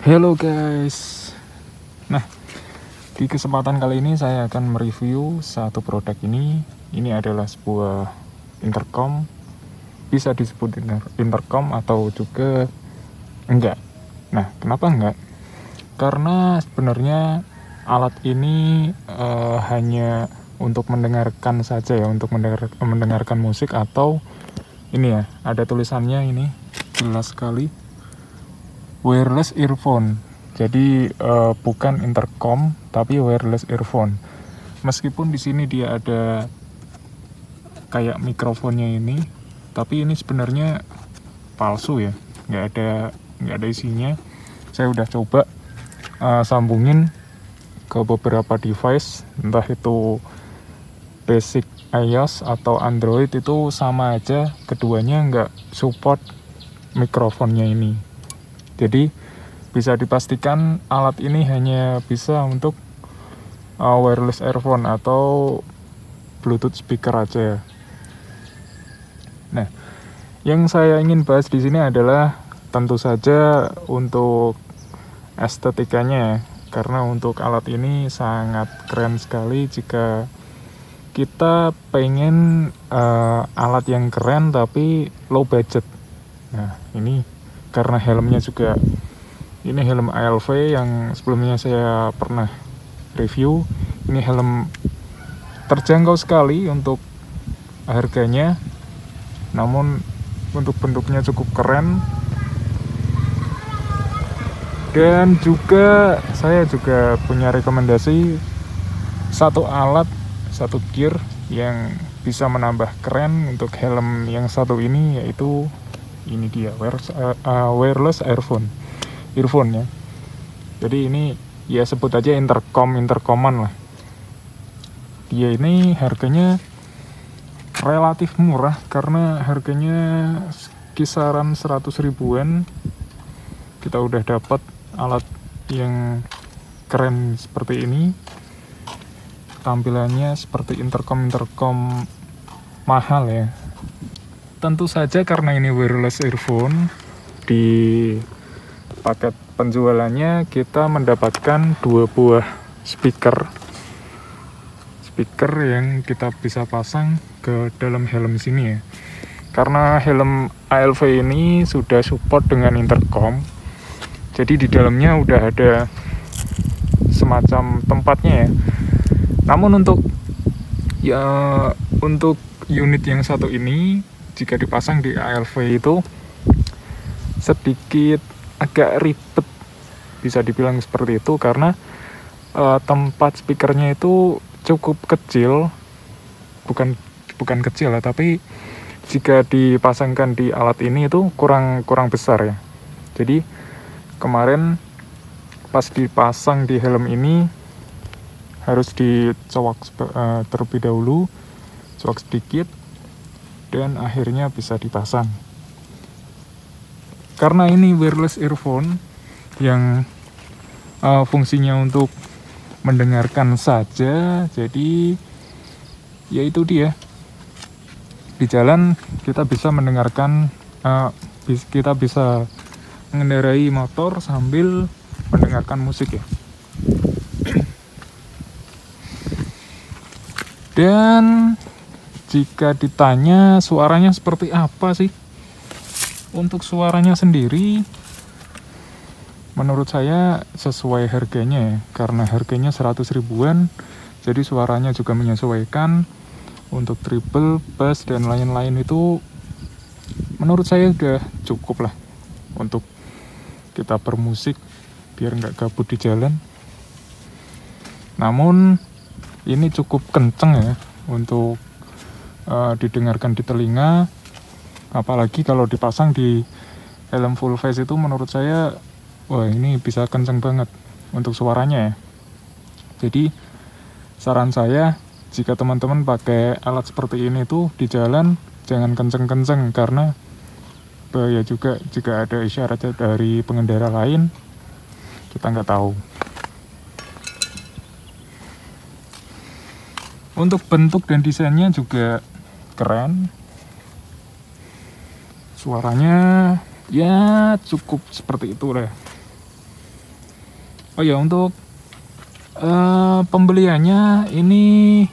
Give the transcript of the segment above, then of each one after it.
Hello guys. Nah, di kesempatan kali ini saya akan mereview satu produk ini. Ini adalah sebuah intercom. Bisa disebut intercom atau juga enggak. Nah, kenapa enggak? Karena sebenarnya alat ini hanya untuk mendengarkan saja ya, untuk mendengarkan musik atau ini ya, ada tulisannya ini jelas sekali. Wireless earphone. Jadi bukan intercom tapi wireless earphone. Meskipun di sini dia ada kayak mikrofonnya ini, tapi ini sebenarnya palsu ya. Nggak ada isinya. Saya udah coba sambungin ke beberapa device, entah itu basic iOS atau Android, itu sama aja, keduanya nggak support mikrofonnya ini. Jadi bisa dipastikan alat ini hanya bisa untuk wireless earphone atau Bluetooth speaker aja. Nah, yang saya ingin bahas di sini adalah tentu saja untuk estetikanya, karena untuk alat ini sangat keren sekali jika kita pengen alat yang keren tapi low budget. Nah, ini karena helmnya juga, ini helm ALV yang sebelumnya saya pernah review. Ini helm terjangkau sekali untuk harganya, namun untuk bentuknya cukup keren. Dan juga saya juga punya rekomendasi satu alat, satu gear yang bisa menambah keren untuk helm yang satu ini, yaitu ini dia wireless earphone ya. Jadi ini ya sebut aja intercoman lah. Dia ini harganya relatif murah karena harganya kisaran 100 ribuan. Kita udah dapat alat yang keren seperti ini. Tampilannya seperti intercom mahal ya. Tentu saja karena ini wireless earphone, di paket penjualannya kita mendapatkan 2 buah speaker yang kita bisa pasang ke dalam helm sini ya. Karena helm ALV ini sudah support dengan intercom, jadi di dalamnya udah ada semacam tempatnya ya. Namun untuk unit yang satu ini, jika dipasang di ALV itu sedikit agak ribet, bisa dibilang seperti itu, karena tempat speakernya itu cukup kecil, bukan kecil lah, tapi jika dipasangkan di alat ini itu kurang besar ya. Jadi kemarin pas dipasang di helm ini harus dicowok terlebih dahulu, cowok sedikit, dan akhirnya bisa dipasang. Karena ini wireless earphone yang fungsinya untuk mendengarkan saja, jadi ya itu dia, di jalan kita bisa mendengarkan, kita bisa mengendarai motor sambil mendengarkan musik ya. Dan jika ditanya suaranya seperti apa sih, untuk suaranya sendiri menurut saya sesuai harganya ya, karena harganya 100 ribuan, jadi suaranya juga menyesuaikan. Untuk treble, bass, dan lain-lain itu menurut saya udah cukup lah untuk kita bermusik biar nggak gabut di jalan. Namun ini cukup kenceng ya untuk didengarkan di telinga, apalagi kalau dipasang di helm full face itu menurut saya, wah ini bisa kenceng banget untuk suaranya ya. Jadi saran saya, jika teman-teman pakai alat seperti ini tuh di jalan jangan kenceng-kenceng, karena bahaya juga jika ada isyarat dari pengendara lain, kita nggak tahu. Untuk bentuk dan desainnya juga keren. Suaranya ya cukup seperti itu lah. Oh ya, untuk pembeliannya ini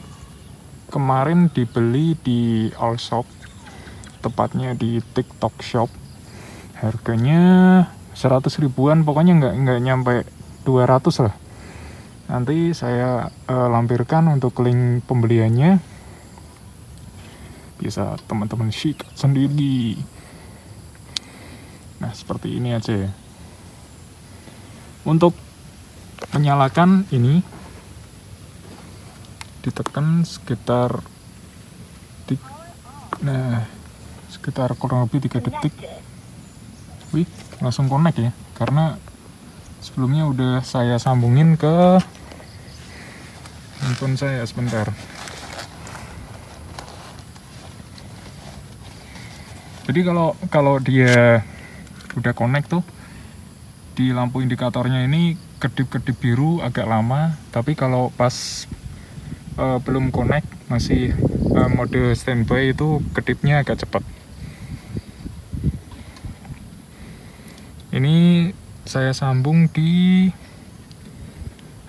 kemarin dibeli di All Shop, tepatnya di TikTok Shop. Harganya 100 ribuan, pokoknya nggak nyampe 200 lah. Nanti saya lampirkan untuk link pembeliannya, bisa teman-teman sikat sendiri. Nah, seperti ini aja ya. Untuk menyalakan ini ditekan sekitar sekitar kurang lebih 3 detik. Wih, langsung connect ya, karena sebelumnya udah saya sambungin ke handphone saya. Sebentar. Jadi kalau dia udah connect tuh, di lampu indikatornya ini kedip-kedip biru agak lama, tapi kalau pas belum connect, masih mode standby, itu kedipnya agak cepat. Ini saya sambung di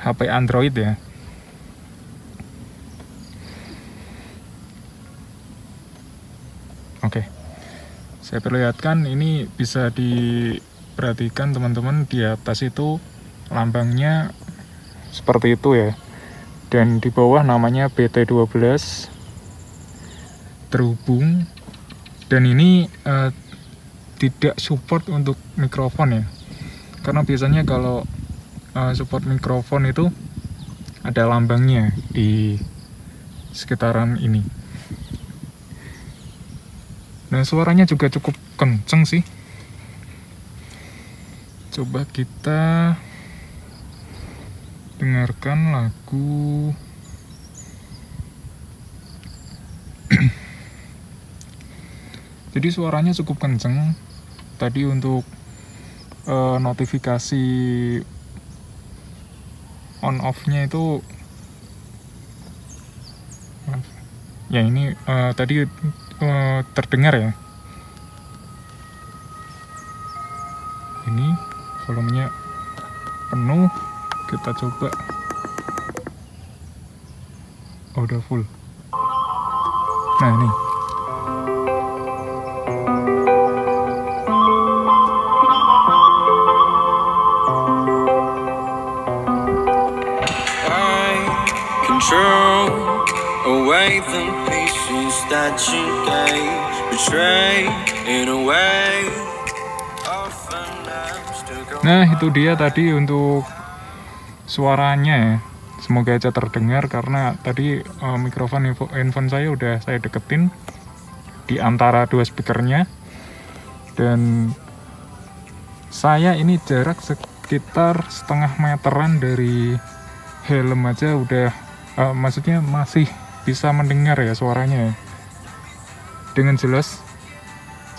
HP Android ya. Oke, saya perlihatkan. Ini bisa diperhatikan teman-teman, di atas itu lambangnya seperti itu ya, dan di bawah namanya BT12 terhubung. Dan ini tidak support untuk mikrofon ya, karena biasanya kalau support mikrofon itu ada lambangnya di sekitaran ini. Nah, suaranya juga cukup kenceng sih. Coba kita dengarkan lagu. Jadi suaranya cukup kenceng. Tadi untuk notifikasi on off-nya itu ya, ini tadi terdengar ya. Ini volumenya penuh, kita coba. Oh, udah full. Nah, ini control away the pieces that you gave, betray in a way. Nah, itu dia tadi untuk suaranya ya. Semoga aja terdengar, karena tadi mikrofon handphone saya udah saya deketin di antara dua speakernya, dan saya ini jarak sekitar setengah meteran dari helm aja udah maksudnya masih bisa mendengar ya suaranya dengan jelas.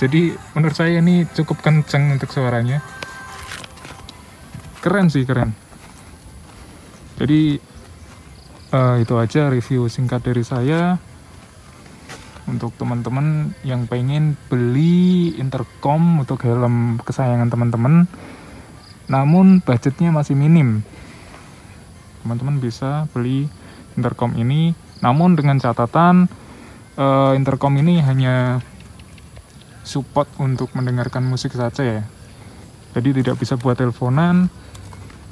Jadi menurut saya ini cukup kenceng untuk suaranya. Keren sih, keren. Jadi itu aja review singkat dari saya. Untuk teman-teman yang pengen beli intercom untuk helm kesayangan teman-teman, namun budgetnya masih minim, teman-teman bisa beli intercom ini. Namun dengan catatan, intercom ini hanya support untuk mendengarkan musik saja ya. Jadi tidak bisa buat teleponan,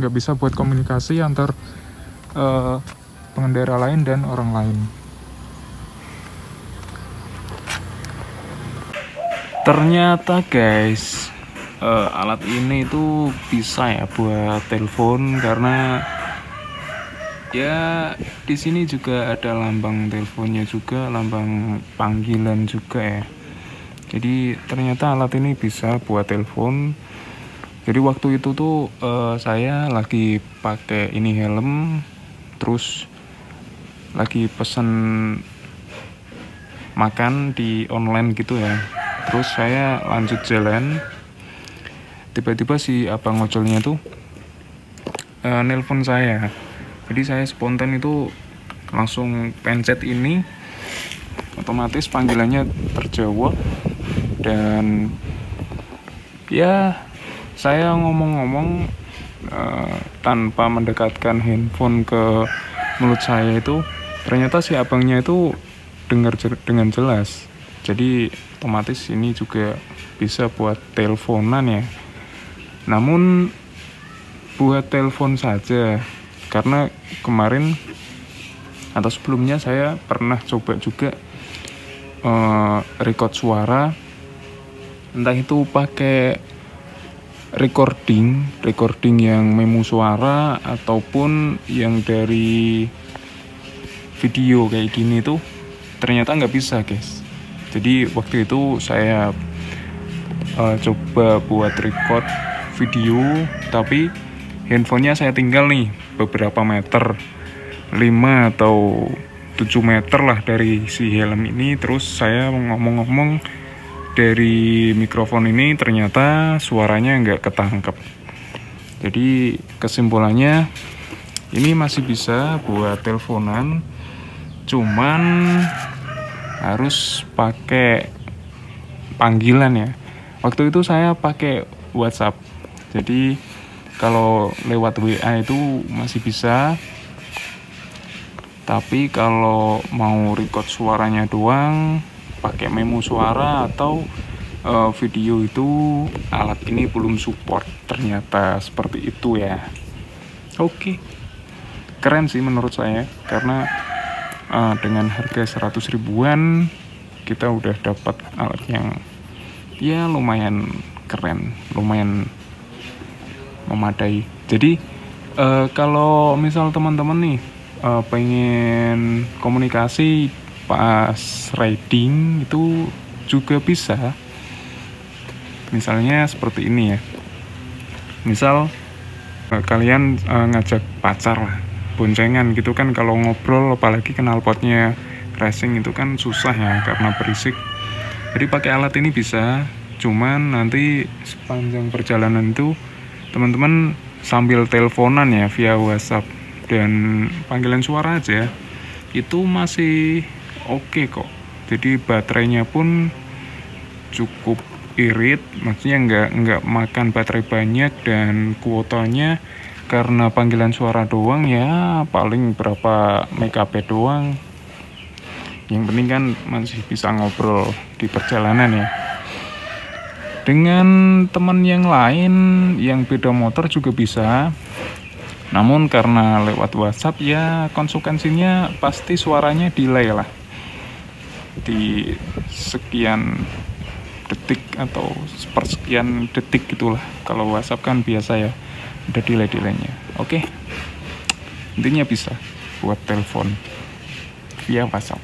nggak bisa buat komunikasi antar pengendara lain dan orang lain. Ternyata guys, alat ini itu bisa ya buat telepon, karena ya di sini juga ada lambang teleponnya juga, lambang panggilan juga ya. Jadi ternyata alat ini bisa buat telepon. Jadi waktu itu tuh saya lagi pakai ini helm, terus lagi pesen makan di online gitu ya. Terus saya lanjut jalan, tiba-tiba si abang ojolnya tuh nelpon saya. Jadi saya spontan itu langsung pencet ini, otomatis panggilannya terjawab. Dan ya saya ngomong-ngomong tanpa mendekatkan handphone ke mulut saya itu ternyata si abangnya itu dengar dengan jelas. Jadi otomatis ini juga bisa buat teleponan ya. Namun buat telepon saja, karena kemarin atau sebelumnya saya pernah coba juga record suara, entah itu pakai recording yang memo suara ataupun yang dari video kayak gini tuh ternyata nggak bisa guys. Jadi waktu itu saya coba buat record video, tapi handphonenya saya tinggal nih beberapa meter, 5 atau 7 meter lah dari si helm ini. Terus saya ngomong-ngomong dari mikrofon ini, ternyata suaranya nggak ketangkep. Jadi kesimpulannya ini masih bisa buat teleponan, cuman harus pakai panggilan ya. Waktu itu saya pakai WhatsApp, jadi kalau lewat WA itu masih bisa, tapi kalau mau record suaranya doang pakai memo suara atau video itu alat ini belum support, ternyata seperti itu ya. Oke, keren sih menurut saya, karena dengan harga 100 ribuan kita udah dapat alat yang ya lumayan keren, lumayan memadai. Jadi kalau misal teman-teman nih pengen komunikasi pas riding itu juga bisa. Misalnya seperti ini ya, misal kalian ngajak pacar lah, boncengan gitu kan, kalau ngobrol apalagi knalpotnya racing itu kan susah ya karena berisik. Jadi pakai alat ini bisa, cuman nanti sepanjang perjalanan itu teman-teman sambil teleponan ya via WhatsApp dan panggilan suara aja, itu masih oke kok. Jadi baterainya pun cukup irit, maksudnya nggak makan baterai banyak, dan kuotanya karena panggilan suara doang ya paling berapa megabyte doang. Yang penting kan masih bisa ngobrol di perjalanan ya. Dengan teman yang lain yang beda motor juga bisa, namun karena lewat WhatsApp ya konsekuensinya pasti suaranya delay lah, di sekian detik atau sepersekian detik gitulah. Kalau WhatsApp kan biasa ya ada delay-delaynya. Oke, intinya bisa buat telepon via WhatsApp.